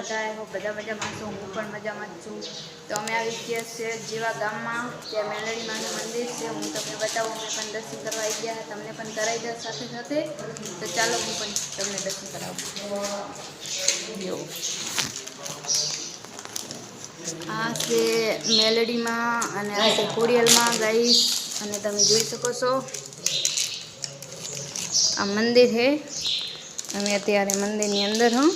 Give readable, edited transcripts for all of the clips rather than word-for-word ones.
બધા આવ્યો બધા મજામાં છો, હું પણ મજામાં જ છું। તો અમે આવી ગયા છે જેવા ગામમાં, ત્યાં મેલડી માનું મંદિર છે। હું તમને બતાવું, અમે પણ દર્શન કરવા આવી ગયા, તમને પણ કરાવી દઉં સાથે સાથે। તો ચાલો હું પણ તમને દર્શન કરાવું। આ છે મેલડીમાં અને આ છે ખોડિયાલમાં ગાઈસ, અને તમે જોઈ શકો છો આ મંદિર है। અમે અત્યારે મંદિરની અંદર હું,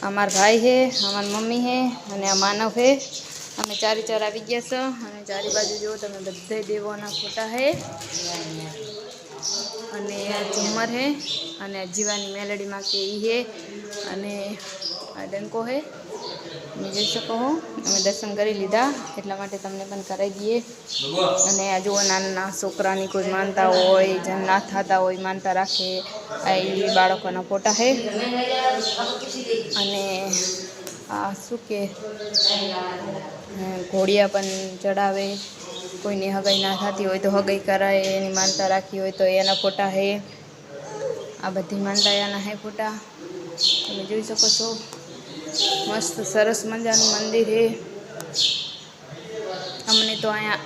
અમારા ભાઈ है, અમારી મમ્મી है અને આ માનવ है। અમે ચારે ચાર આવી ગયા છો અને ચારે બાજુ જો તમે બધા દેવોના ફોટા है અને આ ઝુમર है અને જીવાની મેલડીમાં કે ઈ है અને આ ડંકો है। તમે જોઈ શકો છો, અમે દર્શન કરી લીધા એટલા માટે તમને પણ કરાવી દઈએ। અને આ જુઓ નાના છોકરાની કોઈ માનતા હોય, જેમ ના થતા હોય માનતા રાખે, આ એ બાળકોના ફોટા છે। અને આ શું કે ઘોડિયા પણ ચડાવે, કોઈની હગાઈ ના થતી હોય તો હગાઈ કરાય, એની માનતા રાખી હોય તો એના ફોટા છે। આ બધી માનતા એના છે ફોટા, તમે જોઈ શકો છો। મસ્ત સરસ મજાનું મંદિર છે। અમને તો અહીંયા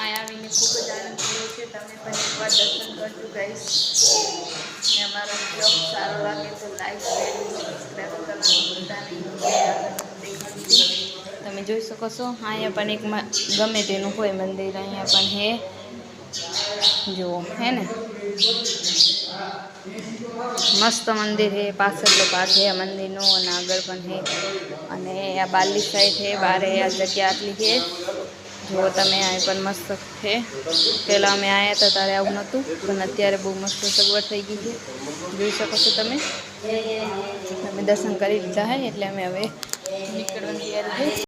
આવીને ખૂબ જ આનંદ થયો છે। તમે પણ એકવાર દર્શન કરજો ગાઈસ, અને અમારો બ્લોગ સારો લાગે તો લાઈક શેર સબસ્ક્રાઈબ કરવાનું ભૂલતા નહીં। તમે જોઈ શકો છો અહીંયા પણ એક ગમે તેનું હોય મંદિર, અહીંયા પણ હે, જુઓ હે ને મસ્ત મંદિર है। પાછળ તો ભાગ है મંદિરનો અને આગળ પણ है, અને આ બારલી સાઈડ है, બારે આ જગ્યા આટલી છે। જુઓ તમે અહીં પણ મસ્ત છે। પહેલાં અમે આવ્યા હતા ત્યારે આવું નહોતું, પણ અત્યારે બહુ મસ્ત સગવડ થઈ ગઈ છે, જોઈ શકો છો તમે। અમે દર્શન કરી લીધા હે એટલે અમે હવે નીકળવાની તૈયારી છે।